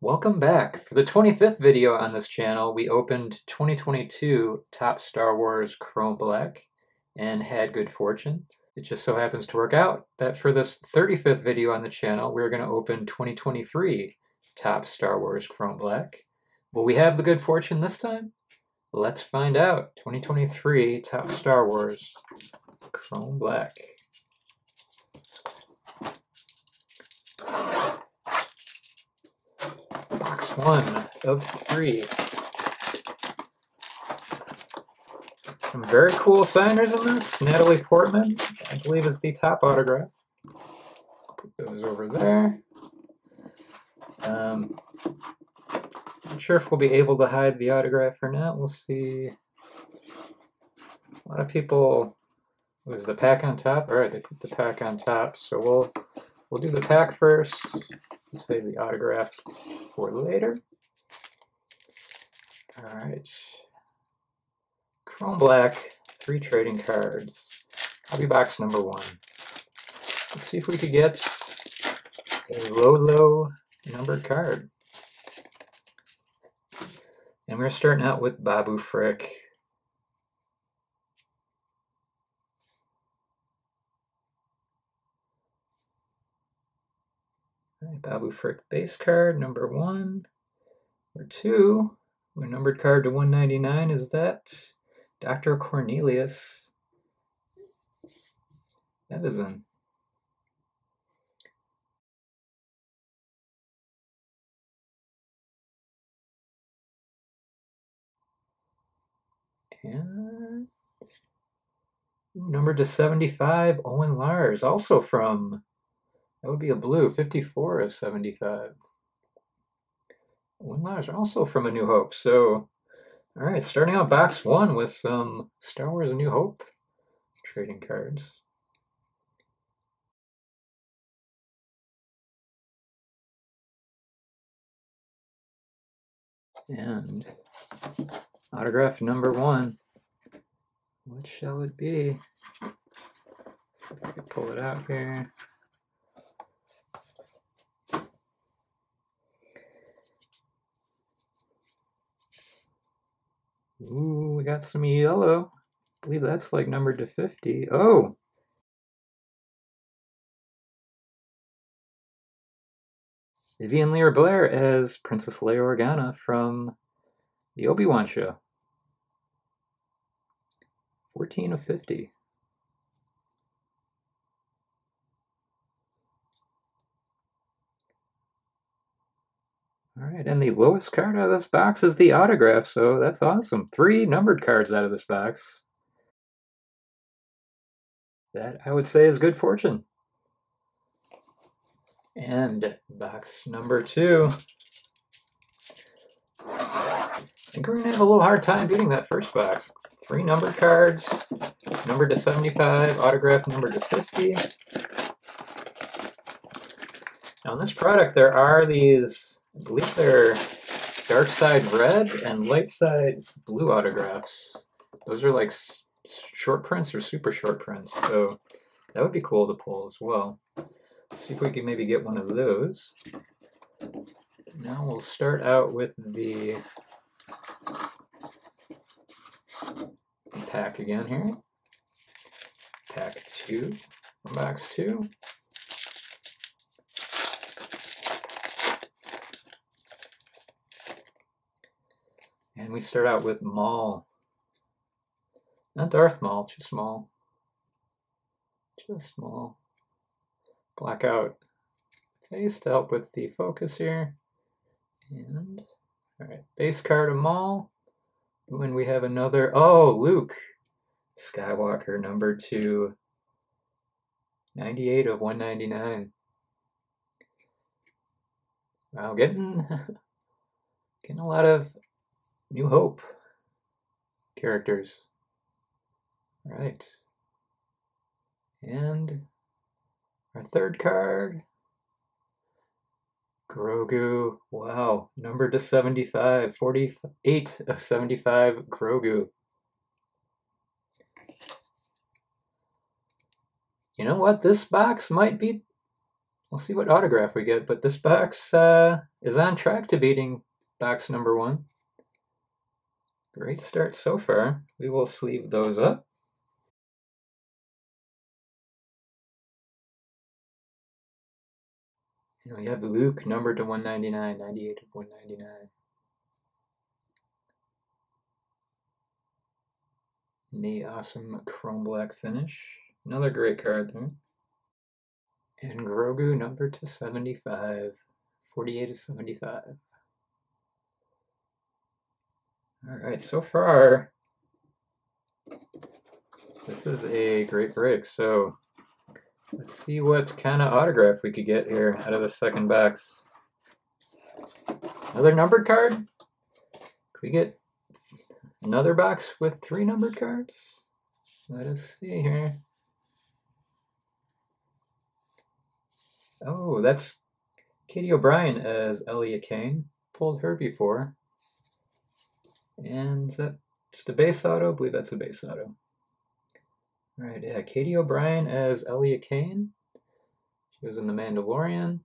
Welcome back. For the 25th video on this channel, we opened 2022 Topps Star Wars Chrome Black and had good fortune. It just so happens to work out that for this 35th video on the channel, we're going to open 2023 Topps Star Wars Chrome Black. Will we have the good fortune this time? Let's find out. 2023 Topps Star Wars Chrome Black. Box 1 of 3. Some very cool signers in this. Natalie Portman, I believe, is the top autograph. Put those over there. Not sure if we'll be able to hide the autograph or not. We'll see. A lot of people. Was the pack on top? All right, they put the pack on top. So we'll do the pack first. Save the autograph for later. All right. Chrome Black, 3 trading cards. Hobby box number 1. Let's see if we could get a low numbered card. And we're starting out with Babu Frick. All right, Babu Frick base card number 1 or 2. A numbered card to 199 is that Dr. Cornelius Evison. And numbered to 75, Owen Lars, also from, that would be a blue, 54 of 75. Owen Lars, also from A New Hope. So, all right, starting out box 1 with some Star Wars A New Hope trading cards. And autograph number 1. What shall it be? See if I can pull it out here. Ooh, we got some yellow. I believe that's like numbered to 50. Oh! Vivian Lear Blair as Princess Leia Organa from the Obi-Wan show. 14 of 50. All right, and the lowest card out of this box is the autograph, so that's awesome. 3 numbered cards out of this box. That, I would say, is good fortune. And box number 2. I think we're going to have a little hard time beating that first box. 3 numbered cards, numbered to 75, autograph numbered to 50. Now in this product there are these, I believe they're dark side red and light side blue autographs. Those are like short prints or super short prints, so that would be cool to pull as well. Let's see if we can maybe get one of those. Now we'll start out with the pack again here. Pack 2, box 2. And we start out with Maul. Not Darth Maul, just Maul. Just Maul. Black out face to help with the focus here. And, alright, base card of Maul. When we have another, oh, Luke Skywalker, number 2. 98 of 199. Wow, getting a lot of New Hope characters. All right. And our third card, Grogu. Wow, numbered to 75, 48 of 75 Grogu. You know what? This box might be... We'll see what autograph we get, but this box is on track to beating box number 1. Great start so far. We will sleeve those up. And we have Luke numbered to 199, 98 of 199. The awesome chrome black finish. Another great card there. And Grogu numbered to 75, 48 of 75. Alright, so far, this is a great break. So let's see what kind of autograph we could get here out of the second box. Another numbered card? Could we get another box with 3 numbered cards? Let us see here. Oh, that's Katie O'Brien as Elia Kane. Pulled her before. And is that just a base auto? I believe that's a base auto. Alright, yeah, Katie O'Brien as Elia Kane. She was in The Mandalorian.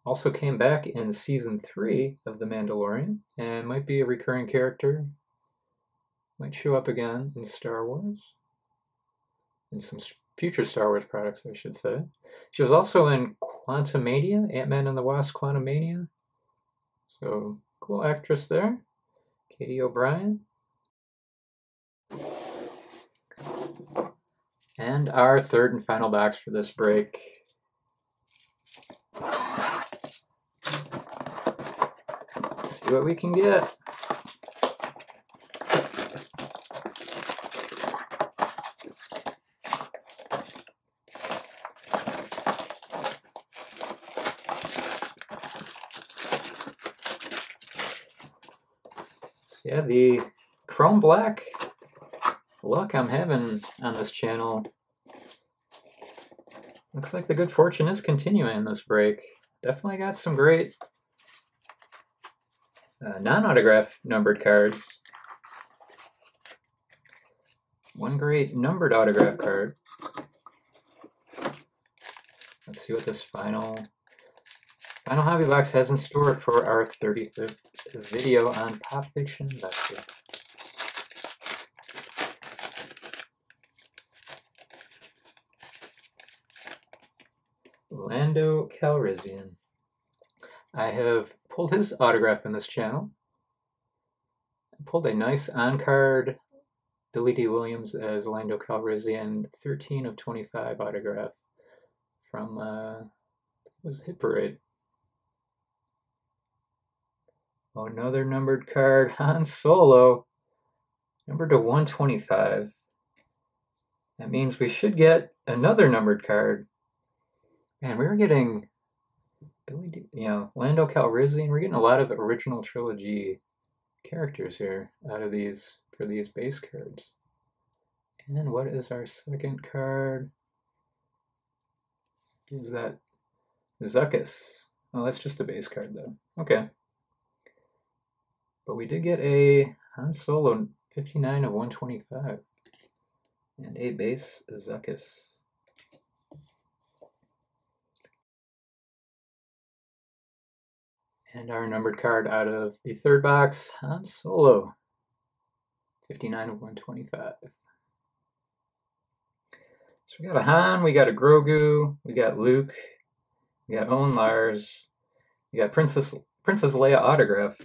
Also came back in Season 3 of The Mandalorian, and might be a recurring character. Might show up again in Star Wars. In some future Star Wars products, I should say. She was also in Quantumania, Ant-Man and the Wasp Quantumania. So, cool actress there. Katie O'Brien. And our third and final box for this break. Let's see what we can get. Yeah, the chrome black luck I'm having on this channel. Looks like the good fortune is continuing in this break. Definitely got some great non-autograph numbered cards. One great numbered autograph card. Let's see what this final hobby box has in store for our 35th video on Pop Fiction Investor. Lando Calrissian. I have pulled his autograph in this channel. I pulled a nice on-card Billy D. Williams as Lando Calrissian 13 of 25 autograph from was Hit Parade. Oh, another numbered card, Han Solo, numbered to 125. That means we should get another numbered card. Man, we were getting Lando Calrissian. We're getting a lot of original trilogy characters here out of these for these base cards. And what is our second card? Is that Zuckuss? Oh, that's just a base card though. Okay. But we did get a Han Solo 59 of 125 and a base Zuckuss. And our numbered card out of the third box, Han Solo 59 of 125. So we got a Han, we got a Grogu, we got Luke, we got Owen Lars, we got Princess Leia autograph.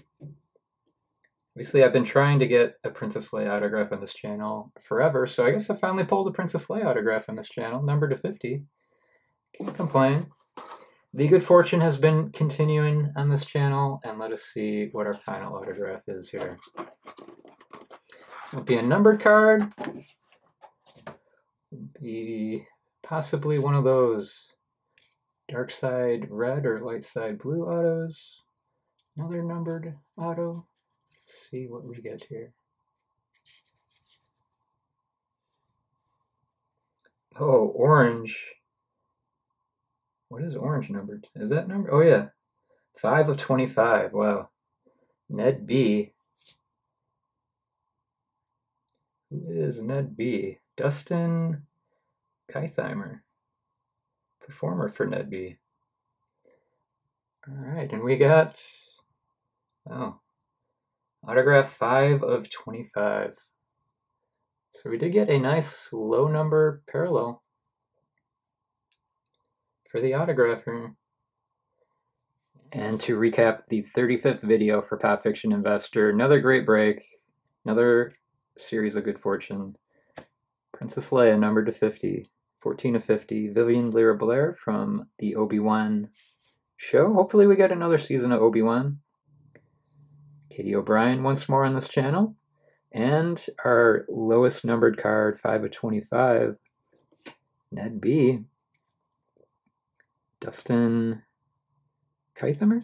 Obviously, I've been trying to get a Princess Leia autograph on this channel forever, so I guess I finally pulled a Princess Leia autograph on this channel, numbered to 50. Can't complain. The good fortune has been continuing on this channel, and let us see what our final autograph is here. It'll be a numbered card. It'll be possibly one of those dark side red or light side blue autos. Another numbered auto. Let's see what we get here. Oh, orange. What is orange numbered? Is that number? Oh, yeah. 5 of 25. Wow. Ned B. Who is Ned B? Dustin Keitheimer, performer for Ned B. All right, and we got, oh, autograph 5 of 25. So we did get a nice low number parallel for the autographer. And to recap the 35th video for Pop Fiction Investor, another great break, another series of good fortune. Princess Leia, numbered to 50, 14 of 50. Vivian Lyra Blair from the Obi-Wan show. Hopefully we get another season of Obi-Wan. Katie O'Brien once more on this channel. And our lowest numbered card, 5 of 25, Ned B. Dustin Keitheimer.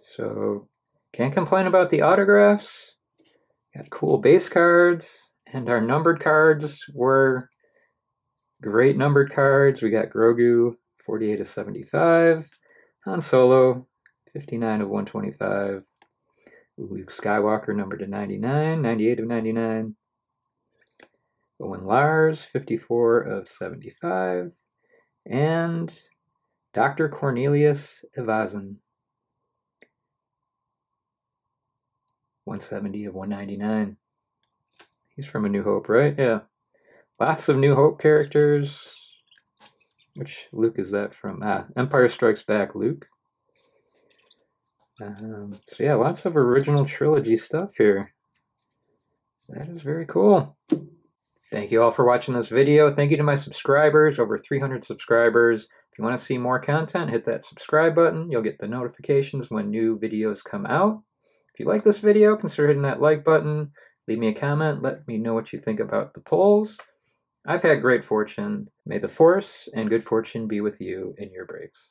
So, can't complain about the autographs. Got cool base cards, and our numbered cards were great numbered cards. We got Grogu, 48 of 75. Han Solo, 59 of 125. Luke Skywalker, numbered to 99, 98 of 99. Owen Lars, 54 of 75. And Dr. Cornelius Evazan, 170 of 199. He's from A New Hope, right? Yeah. Lots of New Hope characters. Which Luke is that from? Empire Strikes Back Luke. So yeah, lots of original trilogy stuff here. That is very cool. Thank you all for watching this video. Thank you to my subscribers, over 300 subscribers. If you want to see more content, hit that subscribe button. You'll get the notifications when new videos come out. If you like this video, consider hitting that like button. Leave me a comment. Let me know what you think about the polls. I've had great fortune. May the Force and good fortune be with you in your breaks.